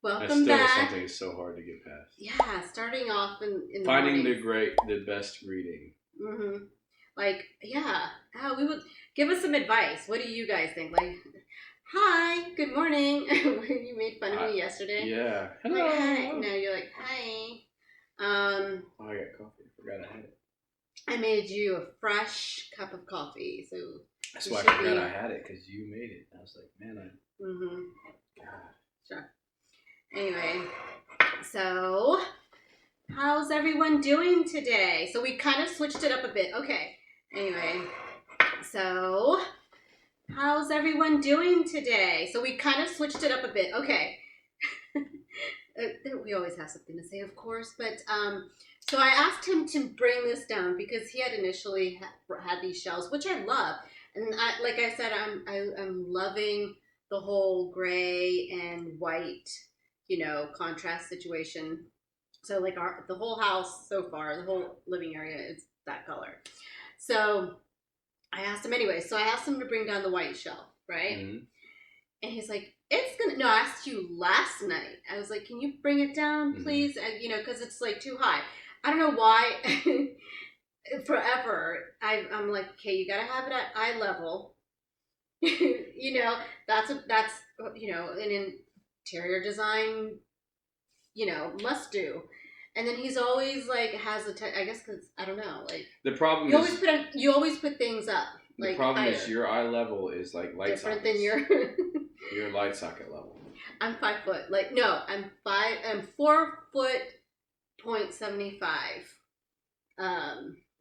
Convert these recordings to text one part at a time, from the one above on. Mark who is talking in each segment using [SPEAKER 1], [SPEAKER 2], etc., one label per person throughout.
[SPEAKER 1] Welcome back.
[SPEAKER 2] That's still something that's so hard to get past.
[SPEAKER 1] Yeah, starting off in the
[SPEAKER 2] Finding
[SPEAKER 1] morning.
[SPEAKER 2] the best greeting.
[SPEAKER 1] Mm-hmm. Like, yeah. We would give us some advice. What do you guys think? Like, hi, good morning. You made fun of me yesterday.
[SPEAKER 2] Yeah.
[SPEAKER 1] Hello. Like, hi. No, you're like, hi.
[SPEAKER 2] Oh, I got coffee. I forgot I had it.
[SPEAKER 1] I made you a fresh cup of coffee, so
[SPEAKER 2] that's why I forgot I had it, because you made it. I was like, man,
[SPEAKER 1] God. Sure. Anyway, so how's everyone doing today? So we kind of switched it up a bit. Okay. Anyway, so how's everyone doing today? So we kind of switched it up a bit. Okay. We always have something to say, of course, but so I asked him to bring this down because he had initially had these shells, which I love, and like I said, I'm loving the whole gray and white, contrast situation. So like the whole house so far, the whole living area is that color. So I asked him anyway. So I asked him to bring down the white shell, right? Mm-hmm. And he's like, no, I asked you last night. I was like, can you bring it down, please? Mm-hmm. Because it's like too high. I don't know why. Forever, I'm like, okay, you gotta have it at eye level. That's an interior design, must do. And then he's always like has I guess because I don't know, like
[SPEAKER 2] the problem
[SPEAKER 1] you always put things up.
[SPEAKER 2] The problem is your eye level is like light
[SPEAKER 1] different
[SPEAKER 2] sockets.
[SPEAKER 1] Than
[SPEAKER 2] your light socket level.
[SPEAKER 1] I'm 5 foot. Like no, I'm 4'0.75".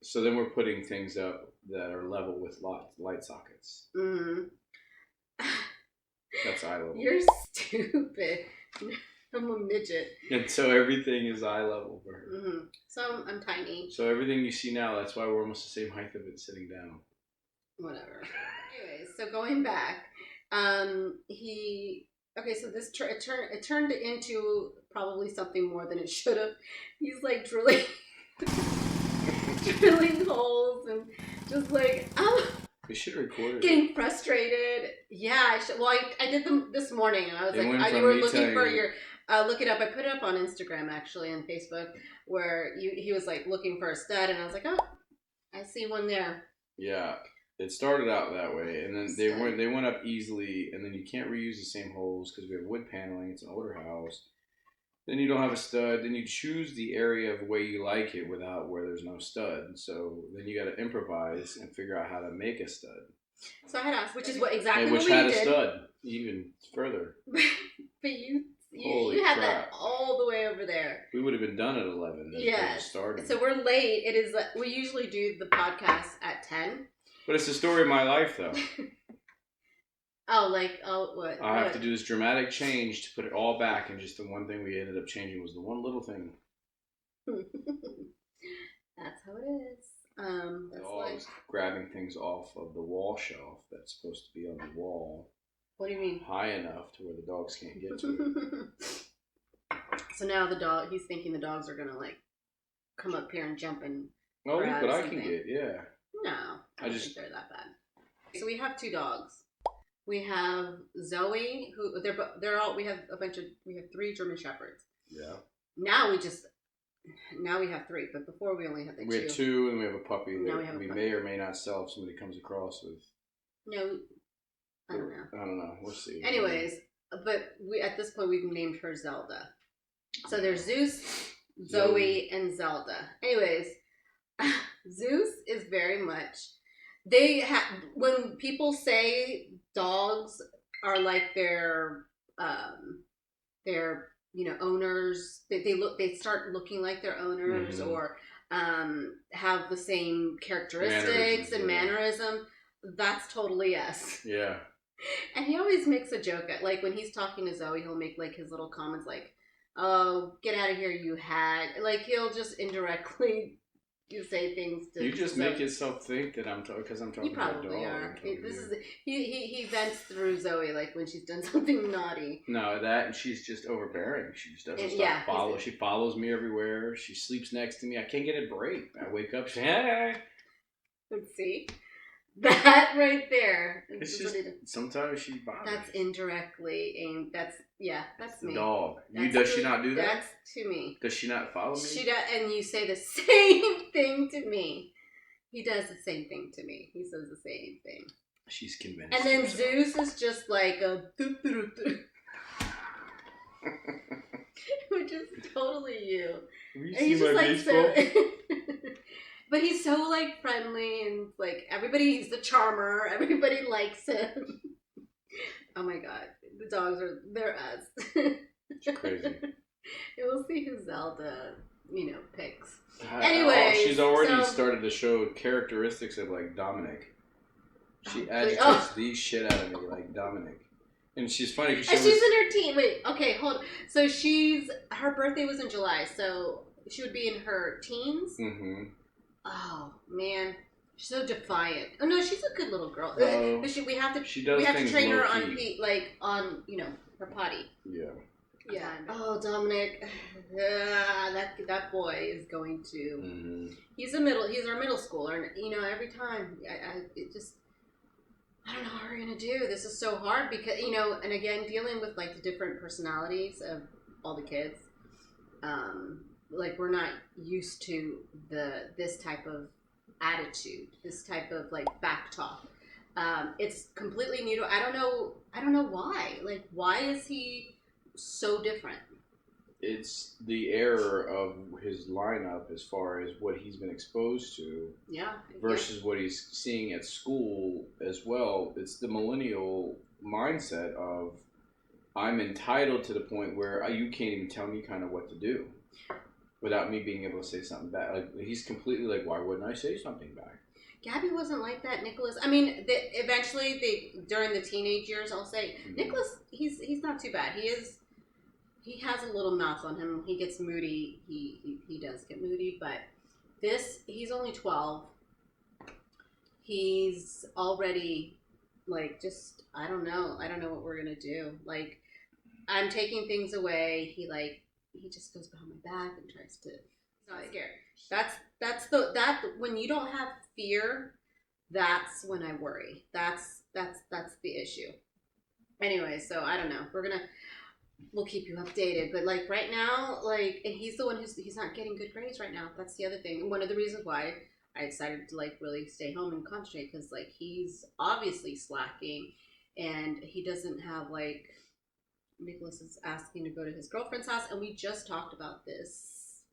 [SPEAKER 2] So then we're putting things up that are level with light sockets. Mm-hmm. That's eye level.
[SPEAKER 1] You're stupid. I'm a midget.
[SPEAKER 2] And so everything is eye level for her.
[SPEAKER 1] Mm-hmm. So I'm tiny.
[SPEAKER 2] So everything you see now, that's why we're almost the same height of it sitting down.
[SPEAKER 1] Whatever. Anyways, so going back, so this it turned into probably something more than it should have. He's like drilling holes and just like
[SPEAKER 2] we should have recorded
[SPEAKER 1] getting frustrated. Yeah, I should. Well, I did them this morning, and I was like, you were looking for your. Look it up. I put it up on Instagram actually and Facebook, where he was like looking for a stud, and I was like, oh, I see one there.
[SPEAKER 2] Yeah, it started out that way, and then they went up easily, and then you can't reuse the same holes because we have wood paneling. It's an older house. Then you don't have a stud. Then you choose the area of the way you like it without where there's no stud. So then you got to improvise and figure out how to make a stud.
[SPEAKER 1] So I had asked, which is what we did.
[SPEAKER 2] Which had a stud even further.
[SPEAKER 1] But you had that all the way over there.
[SPEAKER 2] We would have been done at 11.
[SPEAKER 1] Yeah. So we're late. It is. We usually do the podcast at 10.
[SPEAKER 2] But it's the story of my life, though.
[SPEAKER 1] What?
[SPEAKER 2] I have to do this dramatic change to put it all back, and just the one thing we ended up changing was the one little thing.
[SPEAKER 1] That's how it is.
[SPEAKER 2] That's grabbing things off of the wall shelf that's supposed to be on the wall.
[SPEAKER 1] What do you mean?
[SPEAKER 2] High enough to where the dogs can't get to it.
[SPEAKER 1] So now he's thinking the dogs are gonna like come up here and jump and.
[SPEAKER 2] Oh, look what I can get! Yeah.
[SPEAKER 1] No, I don't think they're that bad. So we have 2 dogs. We have Zoe, who they're all. We have 3 German Shepherds.
[SPEAKER 2] Yeah.
[SPEAKER 1] Now we have 3, but before we only had 2.
[SPEAKER 2] We had 2, and we have a puppy
[SPEAKER 1] that
[SPEAKER 2] we may or may not sell if somebody comes across with.
[SPEAKER 1] No, I don't know.
[SPEAKER 2] I don't know. We'll see.
[SPEAKER 1] Anyways, but at this point we've named her Zelda. So there's Zeus, Zoe, and Zelda. Anyways, Zeus is very much. When people say dogs are like their owners, they start looking like their owners, mm-hmm. or have the same characteristics and mannerism. That's totally us.
[SPEAKER 2] Yeah.
[SPEAKER 1] And he always makes a joke like when he's talking to Zoe, he'll make like his little comments like, "Oh, get out of here, you hag!" Like he'll just indirectly. You say things to.
[SPEAKER 2] You just make yourself think that I'm talking because I'm talking about dog.
[SPEAKER 1] You probably are. He vents through Zoe like when she's done something naughty.
[SPEAKER 2] No, and she's just overbearing. She just doesn't stop follow. She follows me everywhere. She sleeps next to me. I can't get a break. I wake up. Hey.
[SPEAKER 1] Let's see. That right there.
[SPEAKER 2] It's just sometimes she bothers.
[SPEAKER 1] That's indirectly aimed. That's
[SPEAKER 2] the
[SPEAKER 1] me.
[SPEAKER 2] dog.
[SPEAKER 1] Does
[SPEAKER 2] she not do that?
[SPEAKER 1] That's to me.
[SPEAKER 2] Does she not follow me?
[SPEAKER 1] She does, and you say the same thing to me. He does the same thing to me. He says the same thing.
[SPEAKER 2] She's convinced.
[SPEAKER 1] And then Zeus is just like a which is totally you.
[SPEAKER 2] Have you seen my baseball?
[SPEAKER 1] But he's so like friendly and like everybody. He's the charmer. Everybody likes him. Oh my god, the dogs they're us.
[SPEAKER 2] It's crazy.
[SPEAKER 1] We'll see who Zelda, picks. Anyway,
[SPEAKER 2] she's already started to show characteristics of like Dominic. She agitates the shit out of me like Dominic. And she's funny because
[SPEAKER 1] she's in her teen. Wait, okay, hold. So her birthday was in July, so she would be in her teens.
[SPEAKER 2] Mm-hmm.
[SPEAKER 1] Oh man, she's so defiant. Oh no, she's a good little girl.
[SPEAKER 2] No,
[SPEAKER 1] we have to
[SPEAKER 2] things
[SPEAKER 1] train her
[SPEAKER 2] low-key.
[SPEAKER 1] on her potty.
[SPEAKER 2] Yeah.
[SPEAKER 1] Yeah. Oh, Dominic, that boy is going to.
[SPEAKER 2] Mm-hmm.
[SPEAKER 1] He's our middle schooler, and every time I don't know what we're gonna do. This is so hard because and again, dealing with like the different personalities of all the kids. Like we're not used to this type of attitude, this type of like back talk. It's completely new to. I don't know why. Like, why is he so different?
[SPEAKER 2] It's the error of his lineup as far as what he's been exposed to.
[SPEAKER 1] Yeah.
[SPEAKER 2] Versus what he's seeing at school as well. It's the millennial mindset of I'm entitled to the point where you can't even tell me kind of what to do without me being able to say something back. Like he's completely like, why wouldn't I say something back?
[SPEAKER 1] Gabby wasn't like that. Nicholas, I mean, eventually during the teenage years, I'll say Nicholas, he's not too bad. He has a little mouth on him. He gets moody. He does get moody, but he's only 12. He's already like I don't know what we're gonna do. Like I'm taking things away. He just goes behind my back and tries to. He's not scared. That's when you don't have fear. That's when I worry. That's the issue. Anyway, so I don't know. We'll keep you updated, but like right now, like, and he's the one he's not getting good grades right now. That's the other thing. And one of the reasons why I decided to like really stay home and concentrate because like he's obviously slacking, and he doesn't have like. Nicholas is asking to go to his girlfriend's house, and we just talked about this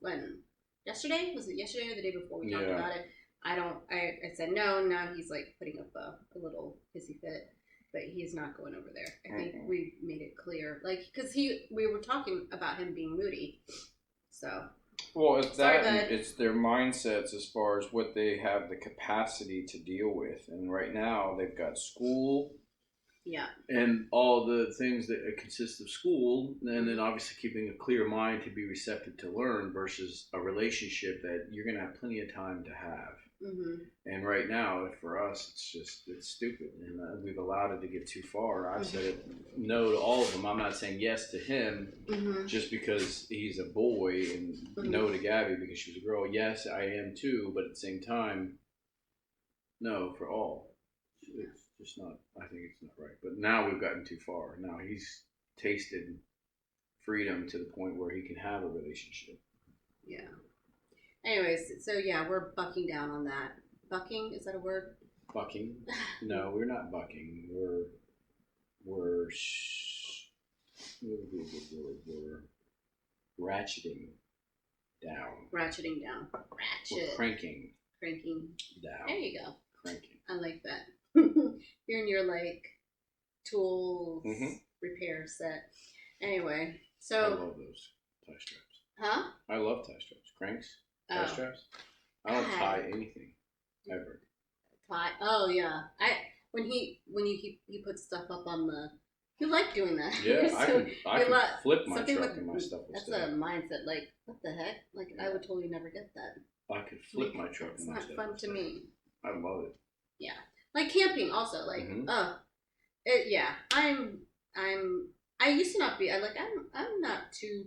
[SPEAKER 1] yesterday? Was it yesterday or the day before we talked about it? I said no. Now he's like putting up a little hissy fit, but he's not going over there. I think we made it clear, like, because we were talking about him being moody. So.
[SPEAKER 2] Well, it's it's their mindsets as far as what they have the capacity to deal with, and right now they've got school.
[SPEAKER 1] Yeah.
[SPEAKER 2] And all the things that consist of school, and then obviously keeping a clear mind to be receptive to learn versus a relationship that you're going to have plenty of time to have.
[SPEAKER 1] Mm-hmm.
[SPEAKER 2] And right now, for us, it's stupid. And we've allowed it to get too far. I've said no to all of them. I'm not saying yes to him just because he's a boy and no to Gabby because she's a girl. Yes, I am too. But at the same time, no for all. It's just not, I think it's not right. But now we've gotten too far. Now he's tasted freedom to the point where he can have a relationship.
[SPEAKER 1] Yeah. Anyways, so yeah, we're bucking down on that. Bucking, is that a word?
[SPEAKER 2] Bucking? No, we're not bucking. We're what would be a good word? We're ratcheting down.
[SPEAKER 1] Ratcheting down. Ratchet.
[SPEAKER 2] We're cranking.
[SPEAKER 1] Cranking.
[SPEAKER 2] Down.
[SPEAKER 1] There you go.
[SPEAKER 2] Cranking.
[SPEAKER 1] I like that. You're in your like tools repair set. Anyway, so
[SPEAKER 2] I love those tie straps.
[SPEAKER 1] Huh?
[SPEAKER 2] I love tie straps. Cranks. Tie straps. I don't tie anything ever.
[SPEAKER 1] Tie. Oh yeah. When he puts stuff up on the. You like doing that.
[SPEAKER 2] Yeah, I can flip my truck and my stuff.
[SPEAKER 1] That's a mindset. Like, what the heck? Like, I would totally never get that.
[SPEAKER 2] I could flip my truck and my stuff.
[SPEAKER 1] It's not fun to me.
[SPEAKER 2] I love it.
[SPEAKER 1] Yeah, like camping also. Like, I used to not be. I'm not too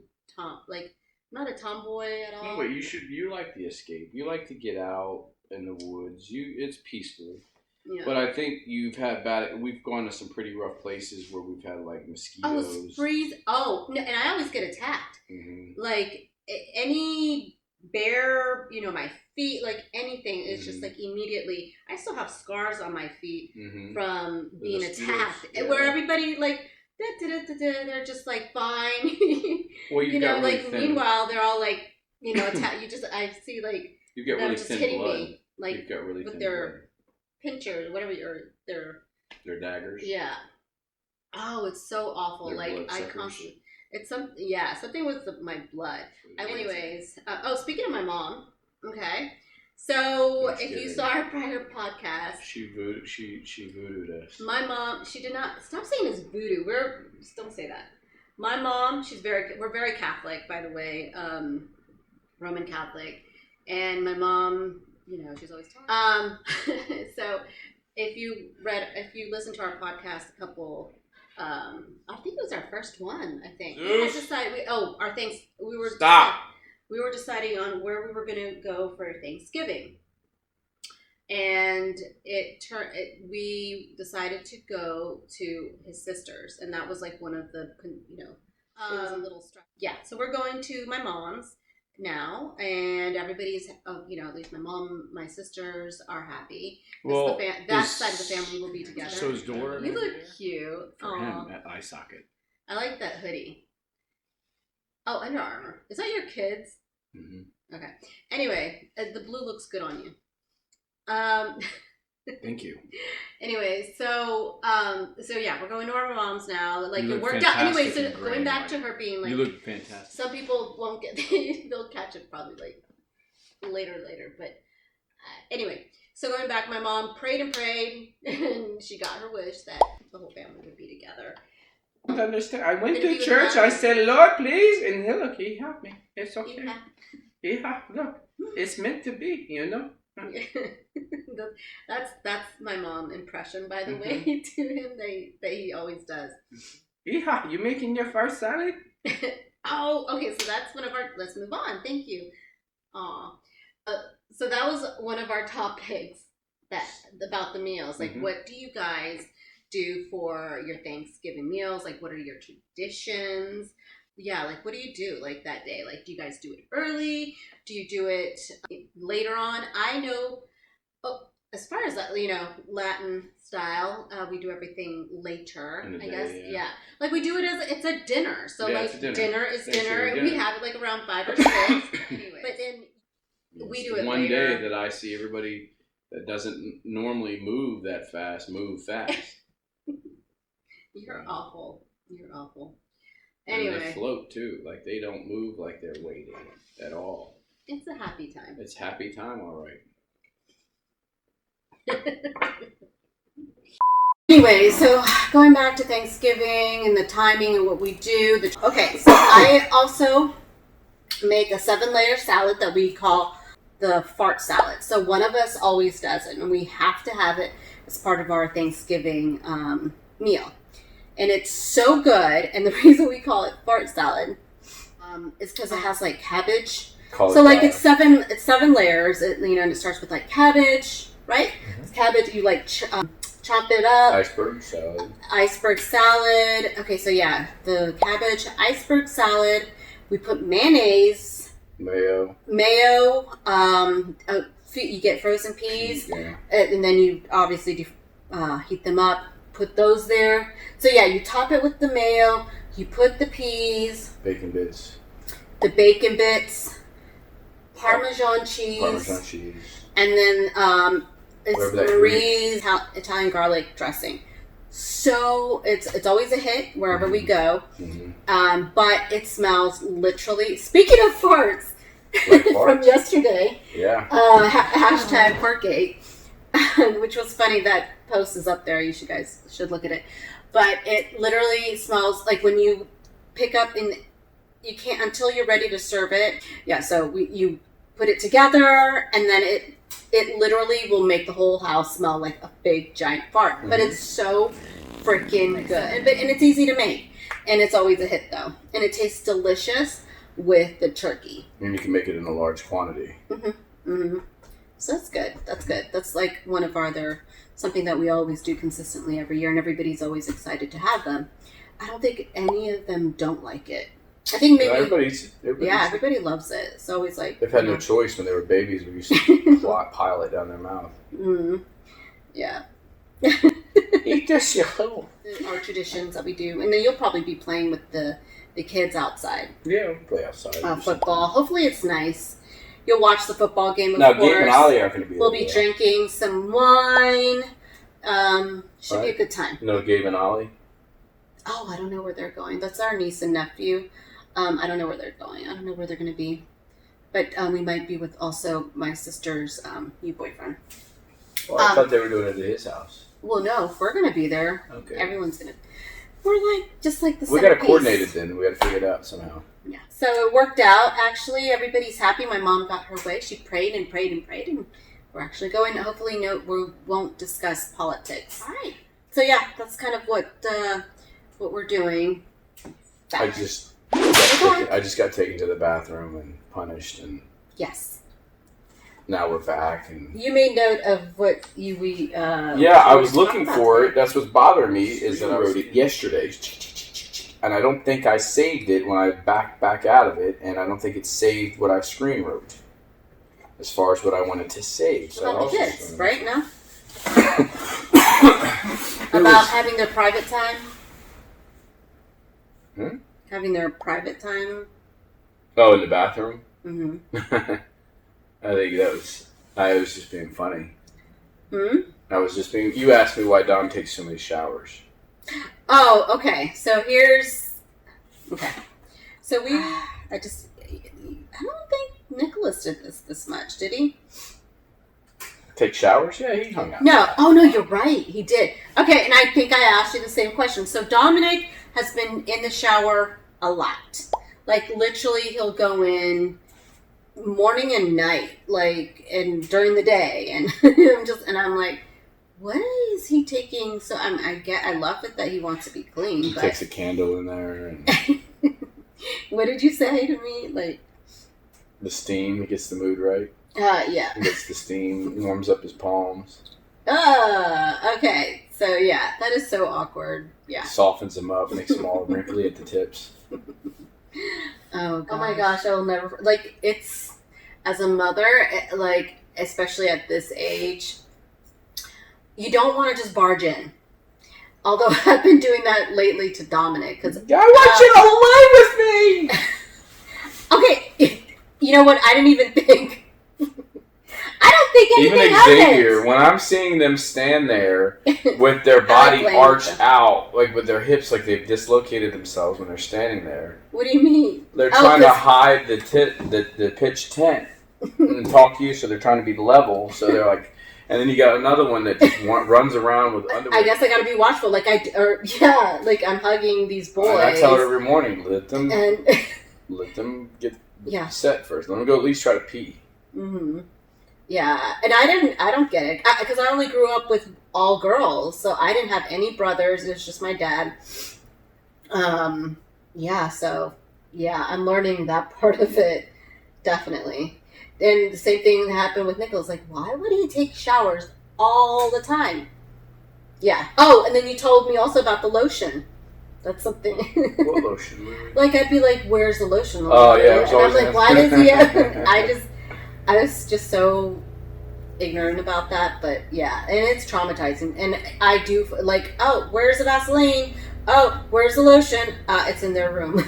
[SPEAKER 1] not a tomboy at all.
[SPEAKER 2] No, but you like the escape. You like to get out in the woods. It's peaceful.
[SPEAKER 1] Yeah.
[SPEAKER 2] But I think you've had bad. We've gone to some pretty rough places where we've had like mosquitoes.
[SPEAKER 1] Oh, freeze! Oh, no, and I always get attacked.
[SPEAKER 2] Mm-hmm.
[SPEAKER 1] Like any bear, my feet, like anything is
[SPEAKER 2] Mm-hmm.
[SPEAKER 1] just like immediately. I still have scars on my feet
[SPEAKER 2] Mm-hmm.
[SPEAKER 1] from being attacked,
[SPEAKER 2] yeah.
[SPEAKER 1] where everybody like. They're just like fine.
[SPEAKER 2] Well, you've got really
[SPEAKER 1] like
[SPEAKER 2] thin.
[SPEAKER 1] Meanwhile, they're all like, I see like
[SPEAKER 2] you get
[SPEAKER 1] them
[SPEAKER 2] really
[SPEAKER 1] just
[SPEAKER 2] thin
[SPEAKER 1] hitting
[SPEAKER 2] blood.
[SPEAKER 1] me, like
[SPEAKER 2] You've got really
[SPEAKER 1] with
[SPEAKER 2] thin
[SPEAKER 1] their
[SPEAKER 2] blood.
[SPEAKER 1] pinchers, whatever, or
[SPEAKER 2] their daggers.
[SPEAKER 1] Yeah. Oh, it's so awful.
[SPEAKER 2] Their
[SPEAKER 1] like I constantly, it's something with my blood. Anyways, speaking of my mom, okay. So if you saw our prior podcast,
[SPEAKER 2] she voodooed us.
[SPEAKER 1] My mom, she did not stop saying it's voodoo. Don't say that. My mom, we're very Catholic, by the way, Roman Catholic, and my mom, she's always talking. So if you listen to our podcast, a couple, I think it was our first one. I think we were deciding on where we were going to go for Thanksgiving. And we decided to go to his sister's, and that was like one of the, it was a little stress. Yeah, so we're going to my mom's now, and everybody's, at least my mom, my sisters are happy.
[SPEAKER 2] Well,
[SPEAKER 1] that side of the family will be together.
[SPEAKER 2] So is Dora.
[SPEAKER 1] You look cute.
[SPEAKER 2] For him at eye socket.
[SPEAKER 1] I like that hoodie. Oh, Under Armour. Is that your kids?
[SPEAKER 2] Mm-hmm.
[SPEAKER 1] Okay. Anyway, the blue looks good on you.
[SPEAKER 2] Thank you.
[SPEAKER 1] Anyway, so yeah, we're going to our mom's now. Like
[SPEAKER 2] it
[SPEAKER 1] worked out. Anyway, so going back to her being like,
[SPEAKER 2] you look fantastic.
[SPEAKER 1] Some people won't get. They'll catch it probably like later. But anyway, so going back, my mom prayed, and she got her wish that the whole family would be together.
[SPEAKER 2] I don't understand. I went to church. I said, "Lord, please," and look, He helped me. It's okay. Look, it's meant to be.
[SPEAKER 1] That's my mom impression, by the way, to him that he always does.
[SPEAKER 2] Yeah, you making your first salad?
[SPEAKER 1] Oh, okay. So that's one of our. Let's move on. Thank you. Aw. So that was one of our topics about the meals. Like, what do you guys do for your Thanksgiving meals? Like, what are your traditions? Yeah, like, what do you do, like, that day? Like, do you guys do it early? Do you do it later on? I know, as far as, Latin style, we do everything later, I guess. Yeah. Like, we do it as, it's a dinner. So, dinner is dinner. And we have it, like, around 5 or 6. Anyway. But then we do it
[SPEAKER 2] one
[SPEAKER 1] later.
[SPEAKER 2] day that I see everybody that doesn't normally move that fast, move fast.
[SPEAKER 1] You're awful. You're awful.
[SPEAKER 2] Anyway. And they float too. Like they don't move like they're waiting at all.
[SPEAKER 1] It's a happy time.
[SPEAKER 2] It's happy time, all right.
[SPEAKER 1] Anyway, so going back to Thanksgiving and the timing and what we do. Okay, so I also make a 7-layer salad that we call the fart salad. So one of us always does it, and we have to have it as part of our Thanksgiving meal. And it's so good, and the reason we call it fart salad is because it has like cabbage. It's 7 layers. And it starts with like cabbage, right? Mm-hmm. Cabbage, you like chop it up. Iceberg salad. Okay, so yeah, the cabbage, iceberg salad. We put mayonnaise.
[SPEAKER 2] Mayo.
[SPEAKER 1] You get frozen peas, and then you obviously heat them up. Put those there. So yeah, you top it with the mayo. You put the peas.
[SPEAKER 2] Bacon bits.
[SPEAKER 1] The bacon bits. Parmesan cheese. And then it's Marie's Italian garlic dressing. So it's always a hit wherever we go. Mm-hmm. But it smells literally. Speaking of farts, from yesterday.
[SPEAKER 2] Yeah.
[SPEAKER 1] Hashtag Porkgate. Which was funny. That post is up there. You guys should look at it. But it literally smells like when you pick up you can't until you're ready to serve it. Yeah, so you put it together, and then it literally will make the whole house smell like a big giant fart. Mm-hmm. But it's so freaking good, and it's easy to make, and it's always a hit though, and it tastes delicious with the turkey.
[SPEAKER 2] And you can make it in a large quantity.
[SPEAKER 1] Mm-hmm. Mm-hmm. So that's good. That's good. That's like one of something that we always do consistently every year, and everybody's always excited to have them. I don't think any of them don't like it. I think maybe everybody loves it. It's always like
[SPEAKER 2] they've had no choice when they were babies. We used to pile it down their mouth.
[SPEAKER 1] Mm-hmm. Yeah.
[SPEAKER 2] Eat this, yo.
[SPEAKER 1] Our traditions that we do, and then you'll probably be playing with the kids outside.
[SPEAKER 2] Yeah, we'll play outside.
[SPEAKER 1] Football. Hopefully, it's nice. You'll watch the football game. Of course.
[SPEAKER 2] Gabe and Ollie aren't going to be.
[SPEAKER 1] We'll be drinking some wine. Should be a good time.
[SPEAKER 2] No, Gabe and Ollie.
[SPEAKER 1] Oh, I don't know where they're going. That's our niece and nephew. I don't know where they're going. I don't know where they're going to be. But we might be with also my sister's new boyfriend.
[SPEAKER 2] Well, I thought they were doing it at his house.
[SPEAKER 1] Well, no, if we're going to be there,
[SPEAKER 2] okay.
[SPEAKER 1] Everyone's going to. We're just like the
[SPEAKER 2] we got to coordinate it then. We got to figure it out somehow.
[SPEAKER 1] Yeah. So it worked out. Actually, everybody's happy. My mom got her way. She prayed and prayed and prayed, and we're actually going. Hopefully, we won't discuss politics. All right. So yeah, that's kind of what we're doing.
[SPEAKER 2] I just got taken to the bathroom and punished, and
[SPEAKER 1] yes.
[SPEAKER 2] Now we're back, and
[SPEAKER 1] you made note of what we.
[SPEAKER 2] Yeah, I was looking for it. That's what's bothering me is that I wrote it yesterday, and I don't think I saved it when I back out of it, and I don't think it saved what I screen wrote as far as what I wanted to save. So
[SPEAKER 1] about the kids, right now. About having their private time. Having their private time.
[SPEAKER 2] Oh, in the bathroom.
[SPEAKER 1] Mm-hmm.
[SPEAKER 2] I was just being funny.
[SPEAKER 1] I
[SPEAKER 2] was just being. You asked me why Dom takes so many showers.
[SPEAKER 1] Oh, okay. So okay. So I don't think Nicholas did this much, did he?
[SPEAKER 2] Take showers? Yeah, he hung out.
[SPEAKER 1] No. Oh, no, you're right. He did. Okay, and I think I asked you the same question. So Dominic has been in the shower a lot. Like, literally, he'll go in morning and night, and during the day, and I'm like, what is he taking? So I love it that he wants to be clean.
[SPEAKER 2] He takes a candle in there. And
[SPEAKER 1] what did you say to me? Like
[SPEAKER 2] the steam, he gets the mood right.
[SPEAKER 1] Yeah.
[SPEAKER 2] He gets the steam, warms up his palms.
[SPEAKER 1] Okay. So yeah, that is so awkward. Yeah.
[SPEAKER 2] Softens them up, makes them all wrinkly at the tips.
[SPEAKER 1] Oh my gosh, I will never it's as a mother, especially at this age, you don't want to just barge in. Although I've been doing that lately to Dominic because
[SPEAKER 2] I want you to lay with
[SPEAKER 1] me. Okay, you know what? I didn't even think. I don't think anything
[SPEAKER 2] even Xavier, when I'm seeing them stand there with their body arched out, with their hips they've dislocated themselves when they're standing there.
[SPEAKER 1] What do you mean?
[SPEAKER 2] They're trying to hide the pitch tent and talk to you, so they're trying to be level. So they're like, and then you got another one that just runs around with underwear.
[SPEAKER 1] I guess I got to be watchful. I'm hugging these boys.
[SPEAKER 2] And I tell her every morning, let them get set first. Let them go at least try to pee.
[SPEAKER 1] Mm-hmm. Yeah, and I don't get it because I only grew up with all girls, so I didn't have any brothers. It was just my dad. Yeah, so yeah, I'm learning that part of it definitely. And the same thing happened with Nicholas. Why would he take showers all the time? Yeah. Oh, and then you told me also about the lotion. That's something.
[SPEAKER 2] What lotion?
[SPEAKER 1] I'd be like, "Where's the lotion?"
[SPEAKER 2] Oh yeah,
[SPEAKER 1] and I'm like, "Why does he?" I was just so ignorant about that, but yeah, and it's traumatizing. And I do oh, where's the Vaseline? Oh, where's the lotion? It's in their room.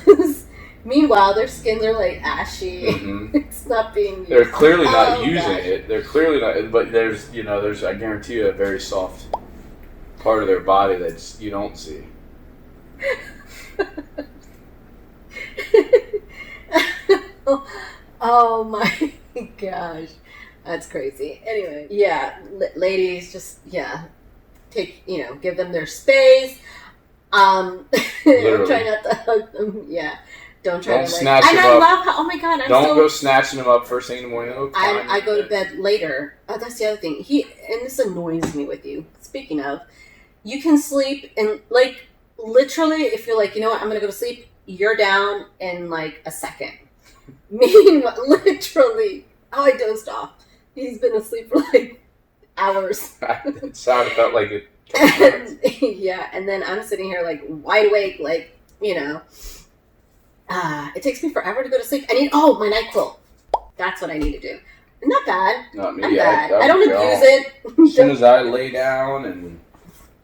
[SPEAKER 1] Meanwhile, their skins are ashy. Mm-hmm. It's not being used.
[SPEAKER 2] They're clearly not using it. They're clearly not. But there's I guarantee you a very soft part of their body that you don't see.
[SPEAKER 1] Oh my gosh, that's crazy. Anyway, yeah, ladies, just give them their space. Try not to hug them. Yeah, don't try to
[SPEAKER 2] snatch them up.
[SPEAKER 1] I love how. Oh my god,
[SPEAKER 2] don't go snatching them up first thing in the morning.
[SPEAKER 1] I go to bed later. Oh, that's the other thing. And this annoys me with you. Speaking of, you can sleep and literally, if you're you know what, I'm gonna go to sleep. You're down in a second. Meanwhile, literally, I dozed off. He's been asleep for like hours.
[SPEAKER 2] It sounded felt like a couple minutes.
[SPEAKER 1] Yeah, and then I'm sitting here like wide awake, like, you know. It takes me forever to go to sleep. I need my NyQuil. That's what I need to do. Not bad.
[SPEAKER 2] Not me.
[SPEAKER 1] Not bad. I don't
[SPEAKER 2] go.
[SPEAKER 1] abuse it.
[SPEAKER 2] As soon as I lay down and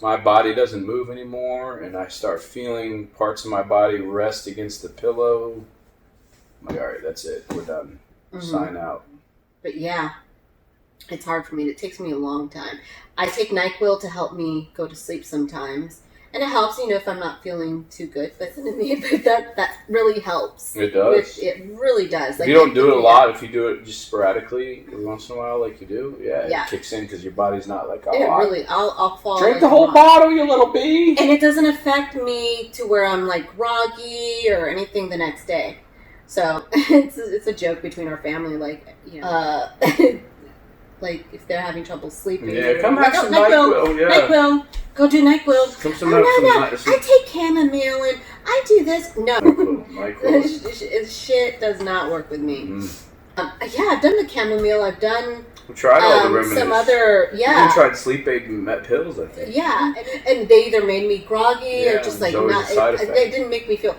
[SPEAKER 2] my body doesn't move anymore, and I start feeling parts of my body rest against the pillow, I'm like, all right, that's it. We're done. Sign out.
[SPEAKER 1] But yeah, it's hard for me. It takes me a long time. I take NyQuil to help me go to sleep sometimes. And it helps, if I'm not feeling too good. But that really helps.
[SPEAKER 2] It does.
[SPEAKER 1] It really does.
[SPEAKER 2] If you don't do it a lot, if you do it just sporadically, every once in a while, like you do, it kicks in because your body's not like,
[SPEAKER 1] I'll fall.
[SPEAKER 2] Drink the whole bottle, you little bee.
[SPEAKER 1] And it doesn't affect me to where I'm like groggy or anything the next day. So it's a joke between our family, like, like if they're having trouble sleeping.
[SPEAKER 2] Yeah, come have some NyQuil. Yeah.
[SPEAKER 1] NyQuil. Go do NyQuil. I take chamomile and I do this. No. NyQuil. Shit does not work with me. I've done the chamomile. I've done...
[SPEAKER 2] We tried all the remedies.
[SPEAKER 1] Some other... Yeah.
[SPEAKER 2] We tried sleep aid and pills, I think.
[SPEAKER 1] Yeah. And they either made me groggy or just like not... They didn't make me feel...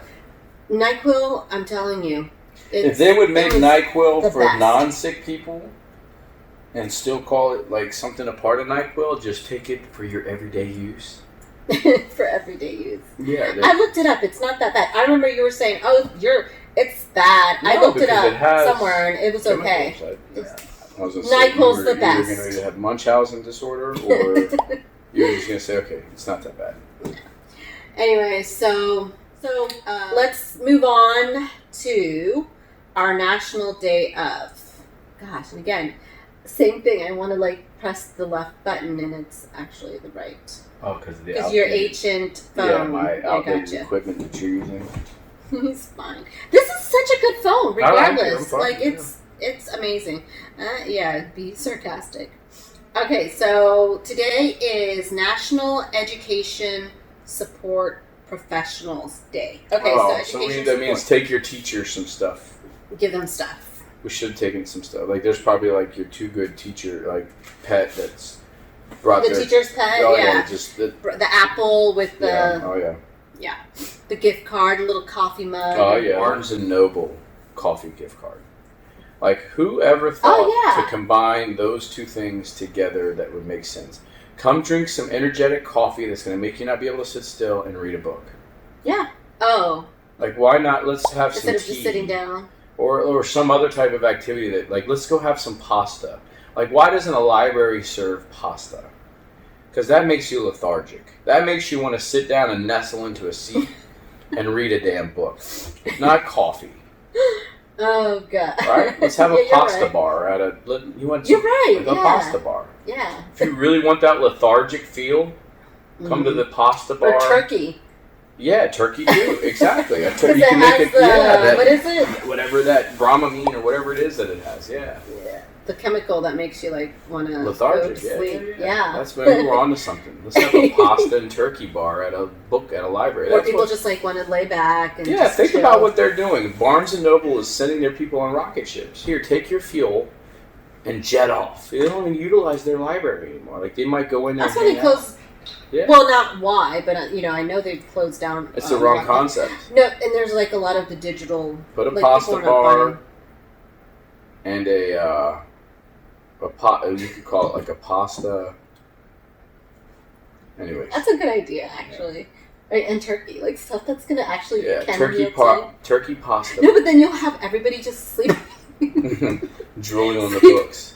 [SPEAKER 1] NyQuil, I'm telling you.
[SPEAKER 2] If they would make NyQuil for non-sick people... and still call it like something a part of NyQuil, just take it for your everyday use.
[SPEAKER 1] For everyday use.
[SPEAKER 2] Yeah.
[SPEAKER 1] I looked it up. It's not that bad. I remember you were saying, it's bad. No, I looked it up somewhere and it was okay. NyQuil's the best.
[SPEAKER 2] You're going to have Munchausen disorder or you're just going to say, okay, it's not that bad.
[SPEAKER 1] Anyway, so let's move on to our National Day of. Gosh, and again, same thing. I want to press the left button, and it's actually the right.
[SPEAKER 2] Oh, because
[SPEAKER 1] your ancient phone.
[SPEAKER 2] Yeah, my outdated equipment that you're using.
[SPEAKER 1] It's fine. This is such a good phone, regardless. It's amazing. Be sarcastic. Okay, so today is National Education Support Professionals Day. Okay,
[SPEAKER 2] that means take your teacher some stuff.
[SPEAKER 1] Give them stuff.
[SPEAKER 2] We should have taken some stuff. There's probably your too good teacher, pet that's brought
[SPEAKER 1] the teacher's pet.
[SPEAKER 2] Just
[SPEAKER 1] the apple with the.
[SPEAKER 2] Yeah.
[SPEAKER 1] The gift card, a little coffee mug.
[SPEAKER 2] Oh yeah. Barnes and Noble coffee gift card. Whoever thought to combine those two things together that would make sense? Come drink some energetic coffee that's going to make you not be able to sit still and read a book. Yeah. Oh. Why not? Let's have some tea. Instead of just sitting down. Or some other type of activity that, let's go have some pasta. Why doesn't a library serve pasta? Because that makes you lethargic. That makes you want to sit down and nestle into a seat and read a damn book. Not coffee. Oh, God. Right? Let's have a pasta bar at a... You're right, a pasta bar. Yeah. If you really want that lethargic feel, come to the pasta bar.
[SPEAKER 1] Or turkey.
[SPEAKER 2] Yeah, turkey too. Exactly. You
[SPEAKER 1] can make it. What is it?
[SPEAKER 2] Whatever that Dramamine or whatever it is that it has. Yeah.
[SPEAKER 1] Yeah. The chemical that makes you want to
[SPEAKER 2] lethargic.
[SPEAKER 1] Go to sleep. Yeah.
[SPEAKER 2] That's when we were onto something. Let's have a pasta and turkey bar at a library.
[SPEAKER 1] Or people just want to lay back and
[SPEAKER 2] just think about what they're doing. Barnes and Noble is sending their people on rocket ships. Here, take your fuel and jet off. They don't even utilize their library anymore. They might go in there.
[SPEAKER 1] That's why they close. Yeah. Well, not why, but I know they've closed down.
[SPEAKER 2] It's the wrong concept.
[SPEAKER 1] No, and there's a lot of the digital.
[SPEAKER 2] Put a pasta bar and a pot. You could call it a pasta. Anyway,
[SPEAKER 1] that's a good idea, actually. Right, and turkey, stuff that's gonna actually
[SPEAKER 2] turkey pasta.
[SPEAKER 1] No, but then you'll have everybody just sleep.
[SPEAKER 2] Drooling on the books.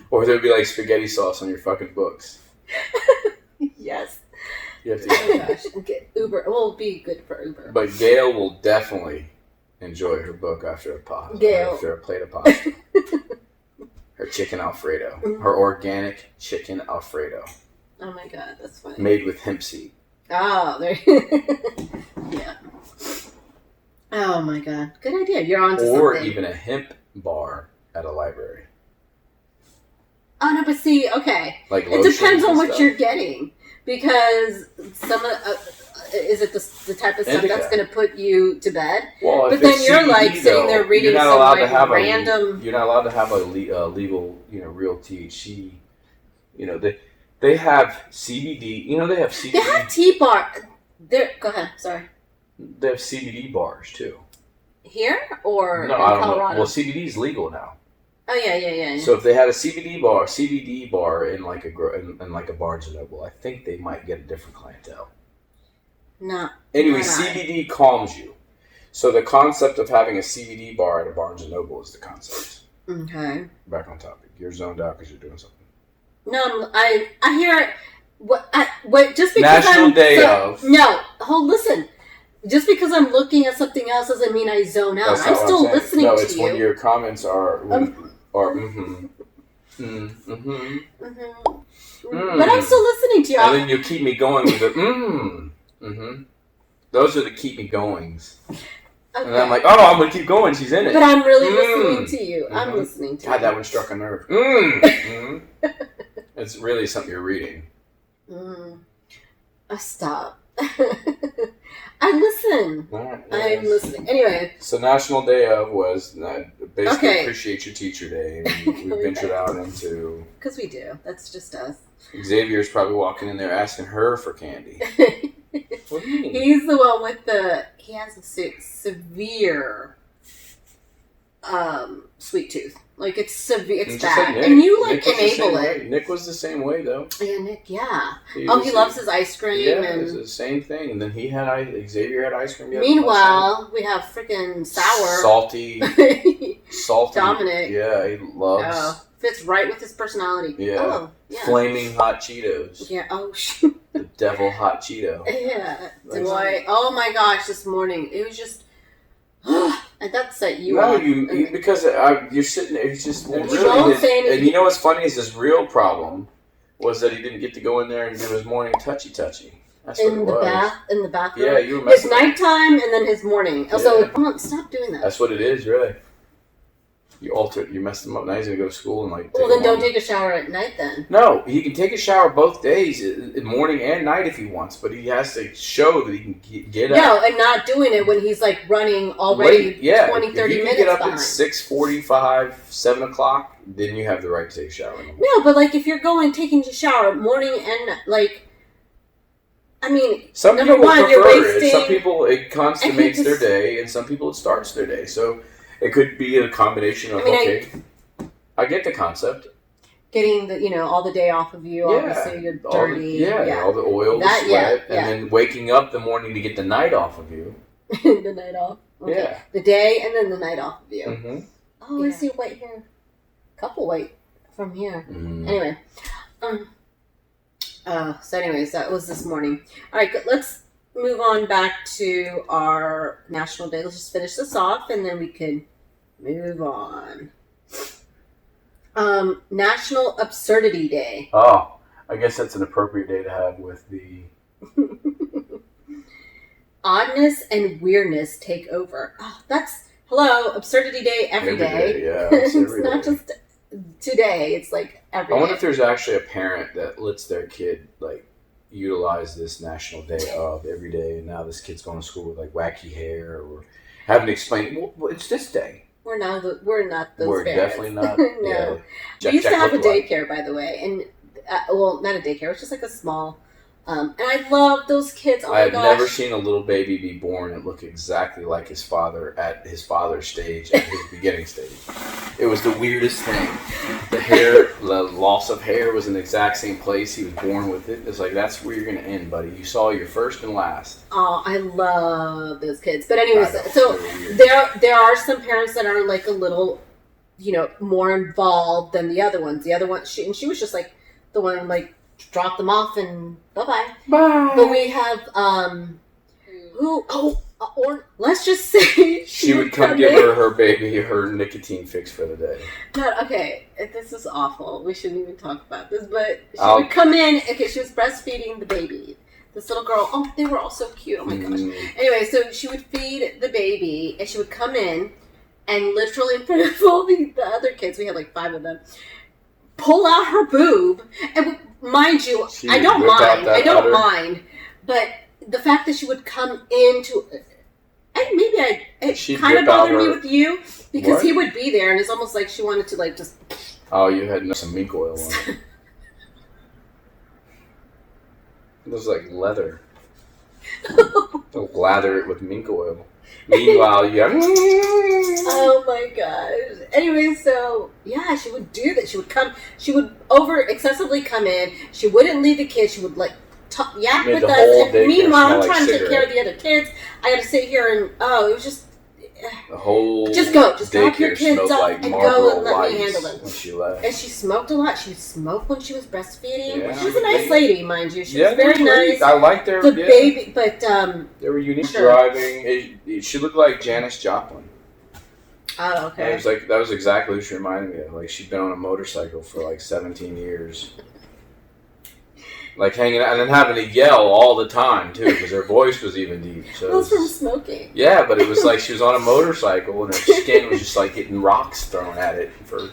[SPEAKER 2] Or there'd be spaghetti sauce on your fucking books.
[SPEAKER 1] Yes.
[SPEAKER 2] You have to
[SPEAKER 1] get Uber. It will be good for Uber.
[SPEAKER 2] But Gail will definitely enjoy her book after a plate of pasta. Her chicken Alfredo. Her organic chicken Alfredo.
[SPEAKER 1] Oh my God, that's funny.
[SPEAKER 2] Made with hemp seed.
[SPEAKER 1] Oh, there. Yeah. Oh my God, good idea. You're on to something.
[SPEAKER 2] Or even a hemp bar at a library.
[SPEAKER 1] Oh no, but see, okay. It depends on what you're getting, because some of is it the type of stuff
[SPEAKER 2] Indica.
[SPEAKER 1] that's going to put you to bed?
[SPEAKER 2] Well,
[SPEAKER 1] but then you're like sitting there reading some like random.
[SPEAKER 2] You're not allowed to have a legal, real THC. They have CBD. They have CBD.
[SPEAKER 1] They have tea bar. There. Go ahead. Sorry.
[SPEAKER 2] They have CBD bars too.
[SPEAKER 1] Here or
[SPEAKER 2] no,
[SPEAKER 1] in
[SPEAKER 2] I don't
[SPEAKER 1] Colorado?
[SPEAKER 2] know. Well, CBD is legal now.
[SPEAKER 1] Oh yeah.
[SPEAKER 2] So if they had a CBD bar in like a Barnes and Noble, I think they might get a different clientele.
[SPEAKER 1] No.
[SPEAKER 2] Anyway, CBD calms you. So the concept of having a CBD bar at a Barnes and Noble is the concept.
[SPEAKER 1] Okay.
[SPEAKER 2] Back on topic. You're zoned out because you're doing something.
[SPEAKER 1] No, I hear what just because
[SPEAKER 2] National Day of.
[SPEAKER 1] No, listen. Just because I'm looking at something else doesn't mean I zone out. I'm still listening to you.
[SPEAKER 2] No, it's when your comments are
[SPEAKER 1] But I'm still listening to you.
[SPEAKER 2] And then you keep me going with the Those are the keep me goings. Okay. And I'm like, oh, I'm going to keep going. She's in it.
[SPEAKER 1] But I'm really listening to you. I'm listening to you.
[SPEAKER 2] God, that one struck a nerve. It's really something you're reading.
[SPEAKER 1] Stop. I listen. I'm listening. Anyway.
[SPEAKER 2] So National Day of was basically appreciate your teacher day. And we ventured out into...
[SPEAKER 1] Because we do. That's just us.
[SPEAKER 2] Xavier's probably walking in there asking her for candy. What do you mean?
[SPEAKER 1] He's the one with he has a severe sweet tooth. Like it's severe, it's bad.
[SPEAKER 2] Like
[SPEAKER 1] and you
[SPEAKER 2] Nick
[SPEAKER 1] enable it.
[SPEAKER 2] Nick was the same way though.
[SPEAKER 1] Yeah, Nick, yeah. He loves his ice cream.
[SPEAKER 2] Yeah,
[SPEAKER 1] and
[SPEAKER 2] it's the same thing. And then Xavier had ice cream.
[SPEAKER 1] Meanwhile, we have freaking sour.
[SPEAKER 2] Salty.
[SPEAKER 1] Dominic.
[SPEAKER 2] Yeah, he loves.
[SPEAKER 1] Fits right with his personality.
[SPEAKER 2] Yeah.
[SPEAKER 1] Oh, yeah.
[SPEAKER 2] Flaming hot Cheetos.
[SPEAKER 1] Yeah. Oh, shoot.
[SPEAKER 2] The devil hot Cheeto.
[SPEAKER 1] Yeah. Oh my gosh! This morning it was just. And that's that you.
[SPEAKER 2] No, because you're sitting there. It's just and you know what's funny is his real problem was that he didn't get to go in there and do his morning touchy. That's what it was.
[SPEAKER 1] In the bathroom.
[SPEAKER 2] Yeah, you were
[SPEAKER 1] his nighttime and then his morning. Yeah. So stop doing that.
[SPEAKER 2] That's what it is, really. You messed him up. Now he's gonna go to school and
[SPEAKER 1] Well, then don't take a shower at night then.
[SPEAKER 2] No, he can take a shower both days, in morning and night if he wants, but he has to show that he can get up.
[SPEAKER 1] No, and not doing it when he's like running already 20, 30 minutes behind. If you can get up at
[SPEAKER 2] 6:45, 7 o'clock, then you have the right to take a shower.
[SPEAKER 1] No, but like if you're taking a shower morning and like, I mean,
[SPEAKER 2] some
[SPEAKER 1] number
[SPEAKER 2] people
[SPEAKER 1] one,
[SPEAKER 2] prefer
[SPEAKER 1] you're wasting.
[SPEAKER 2] Some people it consummates their day, and some people it starts their day. So. It could be a combination of I get the concept.
[SPEAKER 1] Getting the all the day off of you, obviously you're dirty.
[SPEAKER 2] All the oil, the sweat, and then waking up the morning to get the night off of you.
[SPEAKER 1] The night off. Okay. Yeah. The day and then the night off of you.
[SPEAKER 2] Mm-hmm.
[SPEAKER 1] Oh, I see white hair. Couple white from here.
[SPEAKER 2] Mm.
[SPEAKER 1] Anyway. So anyways, that was this morning. All right, good. Let's move on back to our National Day. Let's just finish this off and then we can move on. National Absurdity Day.
[SPEAKER 2] Oh, I guess that's an appropriate day to have with the
[SPEAKER 1] oddness and weirdness take over. Oh, hello, Absurdity Day every day.
[SPEAKER 2] Yeah,
[SPEAKER 1] it's not just today. It's like every day.
[SPEAKER 2] I wonder if there's actually a parent that lets their kid utilize this National Day of every day, and now this kid's going to school with wacky hair or having to explain. Well, it's this day.
[SPEAKER 1] We're not those parents.
[SPEAKER 2] We're definitely not.
[SPEAKER 1] No.
[SPEAKER 2] Yeah.
[SPEAKER 1] We used to have a daycare, by the way, and not a daycare. It's just like a small. And I love those kids. Oh my gosh.
[SPEAKER 2] I've never seen a little baby be born and look exactly like his father at his father's stage, at his beginning stage. It was the weirdest thing. The loss of hair was in the exact same place he was born with it. It's that's where you're going to end, buddy. You saw your first and last.
[SPEAKER 1] Oh, I love those kids. But anyways, so there are some parents that are a little, more involved than the other ones. The other one, she was just the one drop them off and bye. But we have or let's just say
[SPEAKER 2] she would come give her baby her nicotine fix for the day.
[SPEAKER 1] Okay, this is awful. We shouldn't even talk about this, but she would come in. Okay, she was breastfeeding the baby. This little girl. Oh, they were all so cute. Oh my gosh. Anyway, so she would feed the baby, and she would come in, and literally in front of all the other kids, we had 5 of them, pull out her boob, and mind you, I don't mind, but the fact that she would come into, it kind of
[SPEAKER 2] rip out
[SPEAKER 1] bothered me
[SPEAKER 2] her-
[SPEAKER 1] with you because
[SPEAKER 2] What?
[SPEAKER 1] he would be there, and it's almost like she wanted to like just.
[SPEAKER 2] Oh, you had some mink oil on it. It was like leather. Don't lather it with mink oil. Meanwhile, you have.
[SPEAKER 1] Oh my gosh. Anyway, so yeah, she would do that. She would come. She would excessively come in. She wouldn't leave the kids. She would like yap
[SPEAKER 2] Made
[SPEAKER 1] with
[SPEAKER 2] the
[SPEAKER 1] us.
[SPEAKER 2] whole
[SPEAKER 1] And
[SPEAKER 2] daycare
[SPEAKER 1] meanwhile,
[SPEAKER 2] smell
[SPEAKER 1] I'm
[SPEAKER 2] like
[SPEAKER 1] trying to take care of
[SPEAKER 2] cigarette.
[SPEAKER 1] the other kids. I had to sit here and it was just.
[SPEAKER 2] The whole
[SPEAKER 1] Just go. Just drop your
[SPEAKER 2] daycare
[SPEAKER 1] kids
[SPEAKER 2] smelled
[SPEAKER 1] off
[SPEAKER 2] like
[SPEAKER 1] and
[SPEAKER 2] Marlboro
[SPEAKER 1] go and let me
[SPEAKER 2] Lights
[SPEAKER 1] handle them.
[SPEAKER 2] when she left.
[SPEAKER 1] And she smoked a lot. She would smoke when she was breastfeeding.
[SPEAKER 2] Yeah.
[SPEAKER 1] She was a nice lady, mind you. She
[SPEAKER 2] Yeah,
[SPEAKER 1] was very
[SPEAKER 2] they were great.
[SPEAKER 1] nice.
[SPEAKER 2] I liked her.
[SPEAKER 1] The
[SPEAKER 2] yeah.
[SPEAKER 1] baby, but
[SPEAKER 2] They were unique
[SPEAKER 1] Sure.
[SPEAKER 2] driving. She looked like Janis Joplin.
[SPEAKER 1] oh,
[SPEAKER 2] It
[SPEAKER 1] okay.
[SPEAKER 2] was like that was exactly what she reminded me of. Like she'd been on a motorcycle for like 17 years. Like hanging out and then having to yell all the time too, because her voice was even deep. So
[SPEAKER 1] That was from smoking.
[SPEAKER 2] yeah, but it was like she was on a motorcycle and her skin was just like getting rocks thrown at it for. You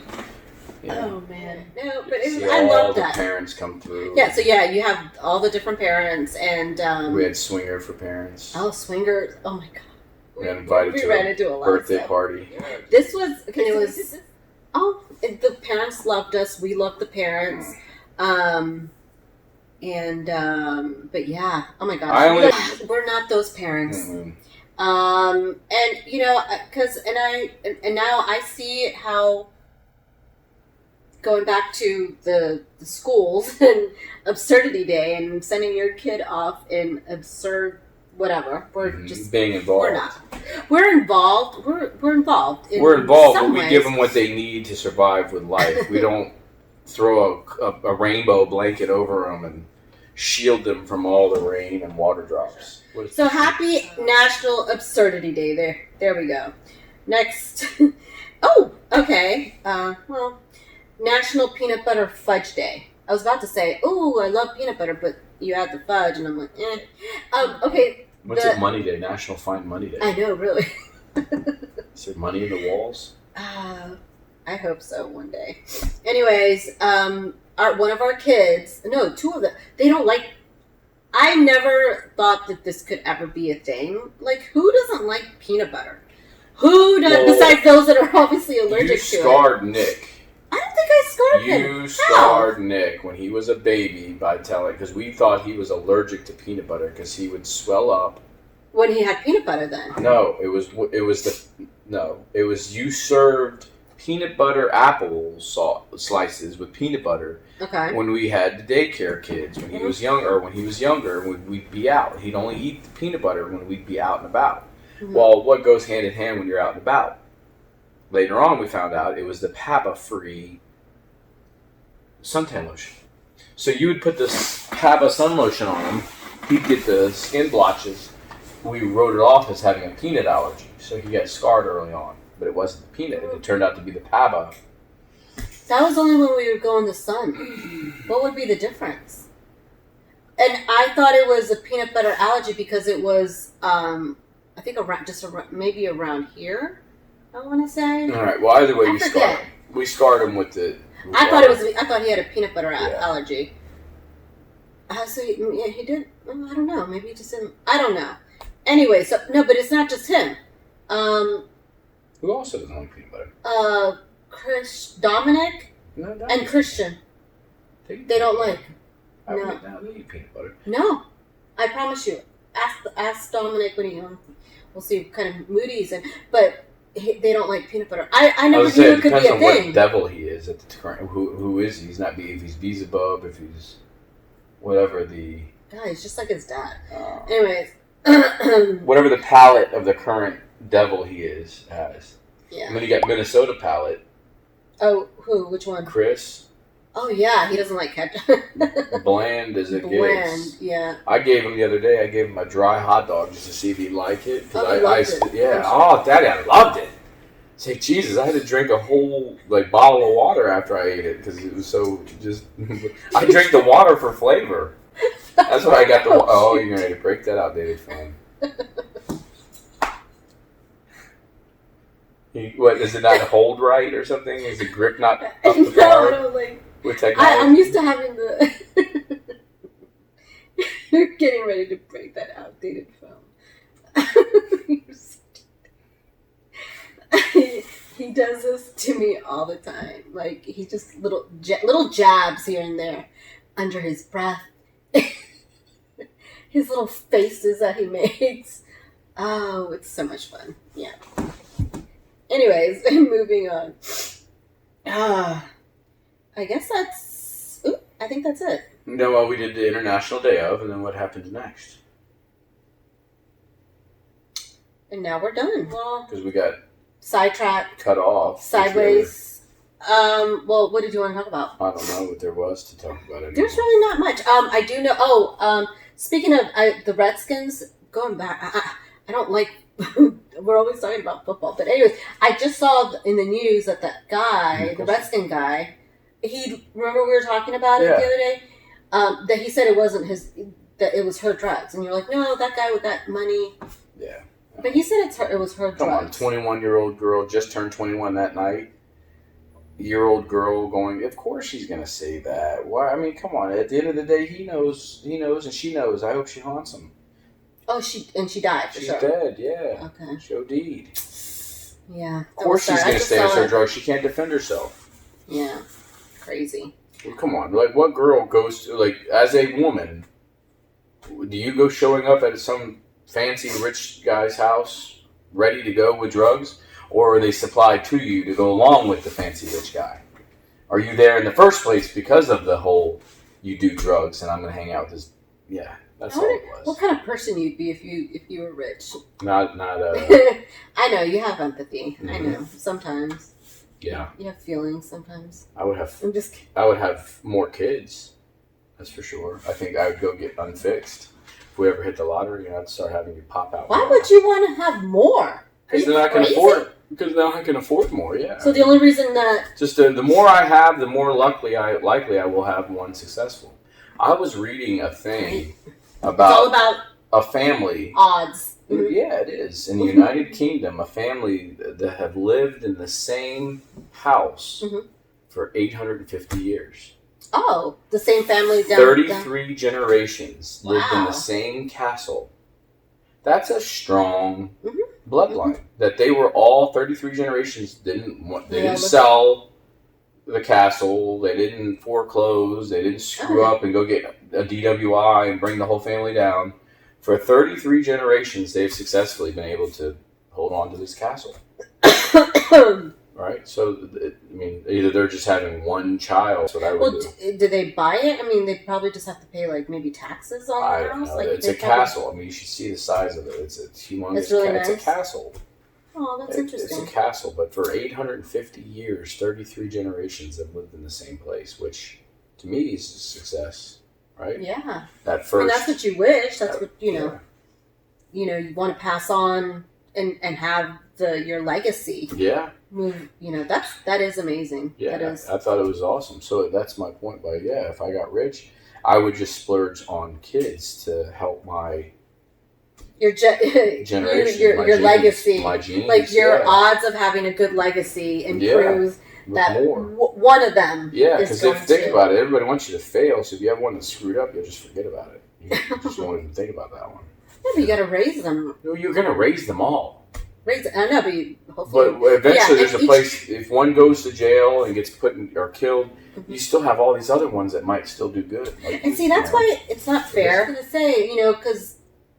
[SPEAKER 2] know,
[SPEAKER 1] Oh man, no, but it was,
[SPEAKER 2] see
[SPEAKER 1] I
[SPEAKER 2] all
[SPEAKER 1] love
[SPEAKER 2] the
[SPEAKER 1] that.
[SPEAKER 2] parents come through.
[SPEAKER 1] Yeah, so yeah, you have all the different parents and
[SPEAKER 2] We had swinger for parents.
[SPEAKER 1] swingers. Oh my god,
[SPEAKER 2] We got invited
[SPEAKER 1] we
[SPEAKER 2] to
[SPEAKER 1] ran
[SPEAKER 2] a
[SPEAKER 1] into a lot
[SPEAKER 2] birthday
[SPEAKER 1] of stuff.
[SPEAKER 2] party.
[SPEAKER 1] This was it was the parents loved us. We loved the parents. But yeah, oh my gosh, we're not those parents.
[SPEAKER 2] Mm-mm.
[SPEAKER 1] And you know, and now I see how going back to the schools and absurdity day and sending your kid off in absurd whatever. We're just
[SPEAKER 2] being involved.
[SPEAKER 1] we're not. We're involved. We're involved.
[SPEAKER 2] We're involved,
[SPEAKER 1] some
[SPEAKER 2] but we
[SPEAKER 1] ways.
[SPEAKER 2] give them what they need to survive with life. We don't throw a rainbow blanket over them and shield them from all the rain and water drops.
[SPEAKER 1] So happy National Absurdity Day. There we go. Next. Oh, okay. Well, National Peanut Butter Fudge Day. I was about to say, ooh, I love peanut butter, but you had the fudge, and I'm like, eh. Okay.
[SPEAKER 2] What's it, Money Day? National Find Money Day.
[SPEAKER 1] I know, really.
[SPEAKER 2] Is there money in the walls?
[SPEAKER 1] I hope so one day. Anyways, one of our kids, no, two of them, they don't like. I never thought that this could ever be a thing. Like, who doesn't like peanut butter? Who does,
[SPEAKER 2] Well,
[SPEAKER 1] besides those that are obviously allergic to it?
[SPEAKER 2] You scarred Nick.
[SPEAKER 1] I don't think I scarred him.
[SPEAKER 2] You scarred Nick when he was a baby by telling, because we thought he was allergic to peanut butter because he would swell up.
[SPEAKER 1] When he had peanut butter, then.
[SPEAKER 2] No, it was you served peanut butter apple slices with peanut butter
[SPEAKER 1] Okay.
[SPEAKER 2] when we had the daycare kids when he was younger. When he was younger, we'd be out. He'd only eat the peanut butter when we'd be out and about.
[SPEAKER 1] Mm-hmm.
[SPEAKER 2] Well, what goes hand in hand when you're out and about? Later on, we found out it was the PABA-free suntan lotion. So you would put this PABA sun lotion on him. He'd get the skin blotches. We wrote it off as having a peanut allergy. So he got scarred early on. But it wasn't the peanut. It turned out to be the PABA.
[SPEAKER 1] That was only when we would go in the sun. What would be the difference? And I thought it was a peanut butter allergy because it was, I think maybe around here. I want to say.
[SPEAKER 2] All right. Well, either way,
[SPEAKER 1] I
[SPEAKER 2] we
[SPEAKER 1] forget.
[SPEAKER 2] scarred him. We scarred him with the.
[SPEAKER 1] I thought he had a peanut butter allergy. So he did. I don't know. Maybe he just didn't. I don't know. Anyway, so no, but it's not just him.
[SPEAKER 2] Who also doesn't like peanut butter?
[SPEAKER 1] Dominic
[SPEAKER 2] No,
[SPEAKER 1] and Christian. They don't like. No.
[SPEAKER 2] They eat peanut butter.
[SPEAKER 1] No, I promise you. Ask Dominic when he. We'll see what kind of mood he's in, but. They don't like peanut butter. I never knew it could be a
[SPEAKER 2] depends on
[SPEAKER 1] thing.
[SPEAKER 2] what devil he is at the current. Who is he? He's not. If he's Beelzebub, if he's whatever the.
[SPEAKER 1] God, he's just like his dad. Anyways.
[SPEAKER 2] Whatever the palate of the current devil he is has.
[SPEAKER 1] Yeah.
[SPEAKER 2] And then you got Minnesota palate.
[SPEAKER 1] Oh, who? Which one?
[SPEAKER 2] Chris.
[SPEAKER 1] Oh yeah, he doesn't like ketchup.
[SPEAKER 2] Bland as it
[SPEAKER 1] Bland,
[SPEAKER 2] gets.
[SPEAKER 1] yeah.
[SPEAKER 2] I gave him the other day. I gave him a dry hot dog just to see if he'd like it.
[SPEAKER 1] Oh, he loved it.
[SPEAKER 2] Yeah. Oh, Daddy, I loved it. Say, Jesus, I had to drink a whole bottle of water after I ate it because it was so just. I drank the water for flavor. That's why I got the. Oh, you're going to break that outdated phone. What, does it not hold right or something? Is the grip not up to
[SPEAKER 1] No,
[SPEAKER 2] par
[SPEAKER 1] I don't like.
[SPEAKER 2] with technology?
[SPEAKER 1] I'm used to having the. You're getting ready to break that outdated film. He does this to me all the time. Like, he just little jabs here and there under his breath. His little faces that he makes. Oh, it's so much fun. Yeah. Anyways, moving on. I guess I think that's it.
[SPEAKER 2] No, well, we did the International Day of, and then what happened next?
[SPEAKER 1] And now we're done. Well,
[SPEAKER 2] because we got
[SPEAKER 1] sidetracked,
[SPEAKER 2] cut off,
[SPEAKER 1] sideways. Well, what did you want to talk about?
[SPEAKER 2] I don't know what there was to talk about anymore.
[SPEAKER 1] There's really not much. I do know. Speaking of the Redskins, going back, I don't like. We're always talking about football, but anyways, I just saw in the news that that guy, the Redskin guy, remember we were talking about it the other day. That he said it wasn't his, that it was her drugs, and you're like, no, that guy with that money. Yeah. But he said it was her drugs.
[SPEAKER 2] Come on, 21-year-old girl just turned 21 that night. Year-old girl going, of course she's gonna say that. Why? I mean, come on. At the end of the day, he knows, and she knows. I hope she haunts him.
[SPEAKER 1] Oh, she died.
[SPEAKER 2] She's dead. Yeah.
[SPEAKER 1] Okay.
[SPEAKER 2] She OD'd.
[SPEAKER 1] Yeah.
[SPEAKER 2] Of course she's gonna say it's her drugs. She can't defend herself.
[SPEAKER 1] Yeah. Crazy.
[SPEAKER 2] Well, come on. Like, what girl goes to, like, as a woman? Do you go showing up at some fancy rich guy's house ready to go with drugs, or are they supplied to you to go along with the fancy rich guy? Are you there in the first place because of the whole you do drugs and I'm going to hang out with this? Yeah, that's all it was.
[SPEAKER 1] What kind of person you'd be if you were rich?
[SPEAKER 2] Not
[SPEAKER 1] I know you have empathy. Mm-hmm. I know sometimes.
[SPEAKER 2] Yeah,
[SPEAKER 1] you have feelings sometimes.
[SPEAKER 2] I would have more kids. That's for sure. I think I would go get unfixed. If we ever hit the lottery, I'd start having you pop out.
[SPEAKER 1] Why would you want to have more?
[SPEAKER 2] Because then I can afford. Because now I can afford more. Yeah.
[SPEAKER 1] So the only reason that
[SPEAKER 2] just the more I have, the more likely I will have one successful. I was reading a thing about
[SPEAKER 1] it's all about
[SPEAKER 2] a family
[SPEAKER 1] odds.
[SPEAKER 2] Mm-hmm. Yeah, it is in the United Kingdom. A family that have lived in the same house for 850 years.
[SPEAKER 1] Oh, the same family down
[SPEAKER 2] 33 generations lived in the same castle. That's a strong bloodline. That they were all 33 generations didn't sell the castle. They didn't foreclose. They didn't screw up and go get a DWI and bring the whole family down. For 33 generations, they've successfully been able to hold on to this castle. Right? So, I mean, either they're just having one child. That's what I would do.
[SPEAKER 1] Do they buy it? I mean, they probably just have to pay, like, maybe taxes on the house?
[SPEAKER 2] Like, it's a castle. I mean, you should see the size of it. It's humongous.
[SPEAKER 1] It's really nice.
[SPEAKER 2] It's a castle.
[SPEAKER 1] Oh, that's interesting.
[SPEAKER 2] It's a castle, but for 850 years, 33 generations have lived in the same place, which, to me, is a success. Right?
[SPEAKER 1] Yeah.
[SPEAKER 2] That first.
[SPEAKER 1] I mean, that's what you wish. That's what, you know. You know, you want to pass on and have your legacy.
[SPEAKER 2] Yeah.
[SPEAKER 1] Move, you know, that is amazing.
[SPEAKER 2] Yeah,
[SPEAKER 1] that is.
[SPEAKER 2] I thought it was awesome. So that's my point. But yeah, if I got rich, I would just splurge on kids to help my generation,
[SPEAKER 1] your legacy,
[SPEAKER 2] my genes.
[SPEAKER 1] Like your odds of having a good legacy improves. That one of them.
[SPEAKER 2] Yeah, because think about it. Everybody wants you to fail. So if you have one that's screwed up, you'll just forget about it. You just won't even think about that one.
[SPEAKER 1] Yeah, but you got to raise them.
[SPEAKER 2] No, you're going to raise them all.
[SPEAKER 1] I know, but hopefully.
[SPEAKER 2] But eventually, there's a place. If one goes to jail and gets put or killed, you still have all these other ones that might still do good. Like,
[SPEAKER 1] and see, that's why it's not fair to say, you know, because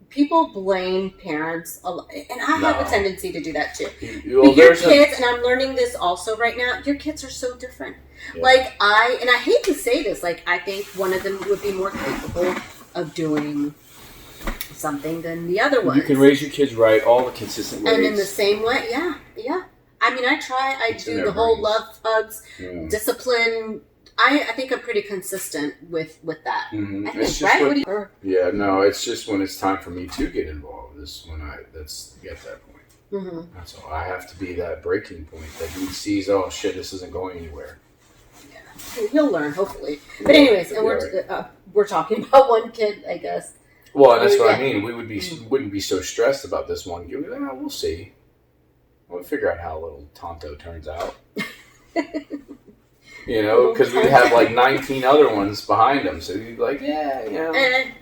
[SPEAKER 1] people blame parents a lot, and I have a tendency to do that too. But your kids, and I'm learning this also right now. Your kids are so different. Yeah. Like I hate to say this, like I think one of them would be more capable of doing something than the other ones.
[SPEAKER 2] You can raise your kids right, all the consistent ways.
[SPEAKER 1] And in the same way, yeah. I mean, I do the whole love, hugs, discipline. I think I'm pretty consistent with that.
[SPEAKER 2] Mm-hmm.
[SPEAKER 1] I think, right?
[SPEAKER 2] Yeah, no, it's just when it's time for me to get involved. That's get that point.
[SPEAKER 1] Mm-hmm.
[SPEAKER 2] That's all. I have to be that breaking point that he sees. Oh shit, this isn't going anywhere.
[SPEAKER 1] Yeah, he'll learn hopefully. But anyways, and we're talking about one kid, I guess.
[SPEAKER 2] Well, and that's what I mean. We wouldn't be so stressed about this one. We'll see. We'll figure out how little Tonto turns out. You know, because we'd have like 19 other ones behind him. So you'd be like, yeah, you know.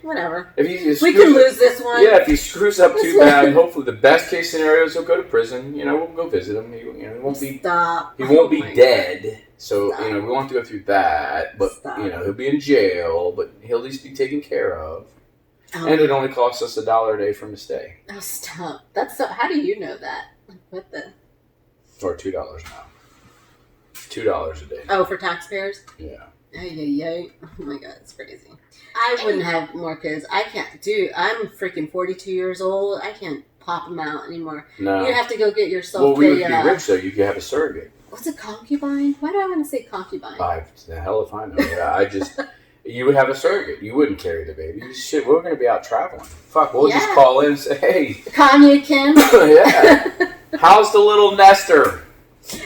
[SPEAKER 1] Whatever.
[SPEAKER 2] If he
[SPEAKER 1] we can lose this one.
[SPEAKER 2] Yeah, if he screws up too bad, hopefully the best case scenario is he'll go to prison. You know, we'll go visit him. He won't be dead. So, you know, we won't have to go through that. But, you know, he'll be in jail, but he'll at least be taken care of. Oh. And it only costs us $1 a day for him to stay.
[SPEAKER 1] Oh, stop. That's so, how do you know that? What the?
[SPEAKER 2] Or $2 now. $2 a day.
[SPEAKER 1] Oh, for taxpayers?
[SPEAKER 2] Yeah.
[SPEAKER 1] Oh my God, it's crazy. I wouldn't have more kids. I can't do. I'm freaking 42 years old. I can't pop them out anymore. No. You have to go get yourself.
[SPEAKER 2] Well, we would be rich though. You could have a surrogate.
[SPEAKER 1] What's a concubine? Why do I want to say concubine?
[SPEAKER 2] The hell if I know. Yeah, you would have a surrogate. You wouldn't carry the baby. Shit, we're going to be out traveling. Fuck, we'll just call in and say, hey.
[SPEAKER 1] Kanye Kim?
[SPEAKER 2] Yeah. How's the little nester?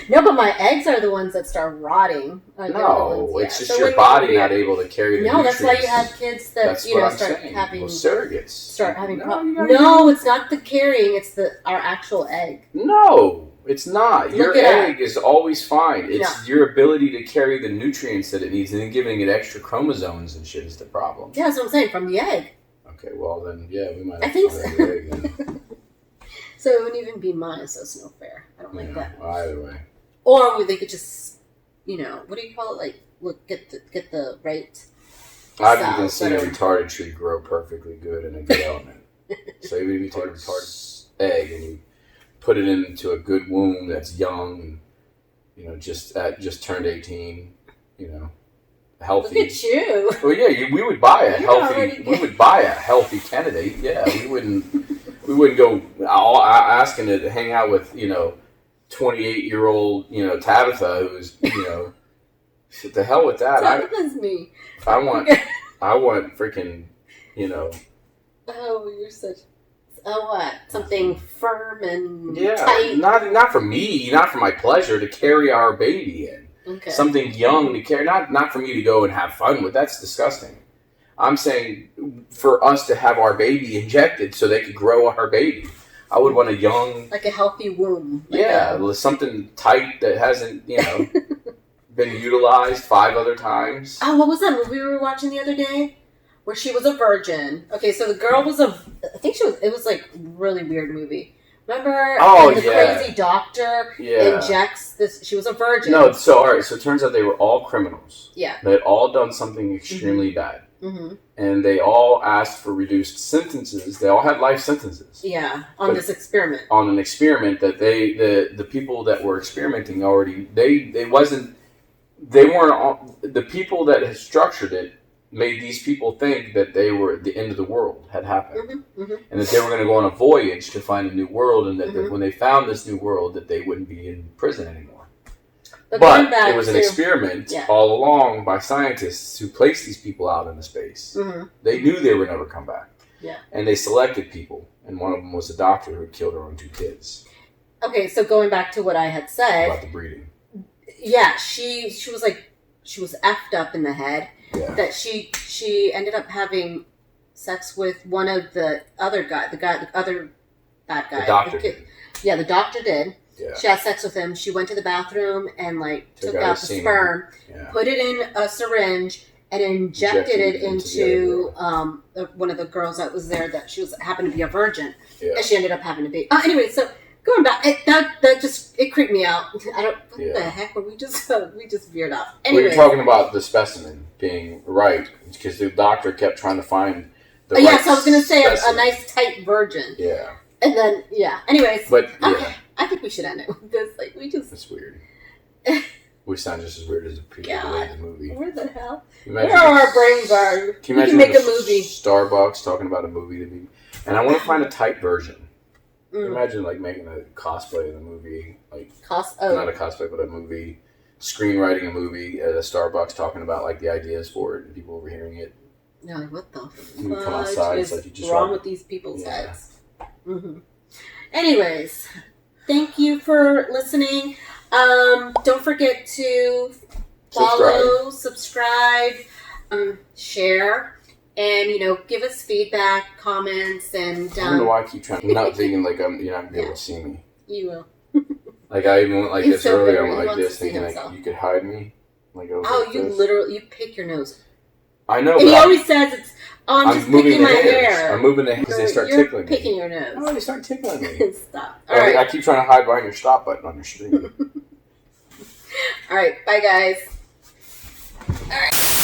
[SPEAKER 1] No, but my eggs are the ones that start rotting.
[SPEAKER 2] No, it's just your body not able to carry the nutrients.
[SPEAKER 1] No, that's why you have kids that, start having...
[SPEAKER 2] Well, surrogates.
[SPEAKER 1] Start having problems. No, it's not the carrying. It's our actual egg.
[SPEAKER 2] No. It's not. Your egg is always fine. It's your ability to carry the nutrients that it needs, and then giving it extra chromosomes and shit is the problem.
[SPEAKER 1] Yeah, that's what I'm saying, from the egg.
[SPEAKER 2] Okay, well then, yeah, we might have
[SPEAKER 1] I think
[SPEAKER 2] so.
[SPEAKER 1] The egg then. So it wouldn't even be mine, so it's no fair. I don't like that.
[SPEAKER 2] Well, either way.
[SPEAKER 1] Or they could just, what do you call it? Like, get the right
[SPEAKER 2] I've even seen a retarded tree grow perfectly good in a good element. So even if you take a retarded egg and you put it into a good womb that's young, just turned 18, healthy.
[SPEAKER 1] Look at you.
[SPEAKER 2] Well, yeah, we would buy a healthy. We would buy a healthy candidate. Yeah, we wouldn't go asking to hang out with 28-year-old Tabitha who's shit. The hell with that.
[SPEAKER 1] Tabitha's me.
[SPEAKER 2] I want freaking
[SPEAKER 1] Oh, you're such. Oh, what? Something firm and
[SPEAKER 2] tight. Not for me, not for my pleasure to carry our baby in.
[SPEAKER 1] Okay.
[SPEAKER 2] Something young to carry, not for me to go and have fun with. That's disgusting. I'm saying for us to have our baby injected so they could grow our baby. I would want a young,
[SPEAKER 1] like a healthy womb.
[SPEAKER 2] Something tight that hasn't been utilized 5 other times.
[SPEAKER 1] Oh, what was that movie we were watching the other day? Where she was a virgin. Okay, so the girl was it was like a really weird movie. Remember?
[SPEAKER 2] Oh,
[SPEAKER 1] the crazy doctor injects this. She was a virgin.
[SPEAKER 2] No, so all right. So it turns out they were all criminals.
[SPEAKER 1] Yeah.
[SPEAKER 2] They had all done something extremely bad. Mm-hmm. And they all asked for reduced sentences. They all had life sentences.
[SPEAKER 1] Yeah, on this experiment.
[SPEAKER 2] On an experiment that the people that were experimenting already, the people that had structured it made these people think that they were the end of the world had happened, and that they were going to go on a voyage to find a new world, and that when they found this new world, that they wouldn't be in prison anymore. But it was an experiment all along by scientists who placed these people out into space. Mm-hmm. They knew they would never come back. Yeah. And they selected people, and one of them was a doctor who had killed her own 2 kids.
[SPEAKER 1] Okay, so going back to what I had said
[SPEAKER 2] about the breeding.
[SPEAKER 1] Yeah, she was effed up in the head. Yeah. That she ended up having sex with one of the other the other bad guy.
[SPEAKER 2] The doctor.
[SPEAKER 1] The doctor did.
[SPEAKER 2] Yeah.
[SPEAKER 1] She had sex with him. She went to the bathroom and took out the sperm, put it in a syringe, and injected it into one of the girls that was there that happened to be a virgin, and she ended up having a baby. Anyway, so going back, that just creeped me out. What the heck were we just veered off. Anyway,
[SPEAKER 2] well, you're talking about the specimen being right because the doctor kept trying to find the right
[SPEAKER 1] yes, I was going to say a nice tight virgin.
[SPEAKER 2] Yeah.
[SPEAKER 1] And then anyways,
[SPEAKER 2] but
[SPEAKER 1] okay, I think we should end it with this.
[SPEAKER 2] It's weird. We sound just as weird as the people who made the movie.
[SPEAKER 1] Where the hell? Where our brains are?
[SPEAKER 2] Can you imagine
[SPEAKER 1] make a movie?
[SPEAKER 2] Starbucks talking about a movie to me, and I want to find a tight version. Imagine making a cosplay of the movie, not a cosplay, but a movie, screenwriting a movie at a Starbucks, talking about the ideas for it, and people overhearing it.
[SPEAKER 1] No, what the
[SPEAKER 2] fuck come outside,
[SPEAKER 1] is wrong with these people's heads? Mm-hmm. Anyways, thank you for listening. Don't forget to follow, subscribe, share. And, give us feedback, comments, and...
[SPEAKER 2] I don't know why I keep trying... I'm not thinking you're not going to be able to see me.
[SPEAKER 1] You will.
[SPEAKER 2] I even went this earlier. I went this thinking you could hide me. Like over
[SPEAKER 1] Oh,
[SPEAKER 2] like
[SPEAKER 1] you
[SPEAKER 2] this.
[SPEAKER 1] literally, you pick your nose.
[SPEAKER 2] I know.
[SPEAKER 1] And he always says it's, oh, I'm just
[SPEAKER 2] moving
[SPEAKER 1] picking
[SPEAKER 2] the
[SPEAKER 1] my
[SPEAKER 2] hairs.
[SPEAKER 1] hair.
[SPEAKER 2] I'm moving the hairs. They start
[SPEAKER 1] You're
[SPEAKER 2] tickling
[SPEAKER 1] picking
[SPEAKER 2] me.
[SPEAKER 1] your nose.
[SPEAKER 2] Oh, they start tickling me.
[SPEAKER 1] Stop. All right.
[SPEAKER 2] I keep trying to hide behind your stop button on your screen.
[SPEAKER 1] All right. Bye, guys. All right.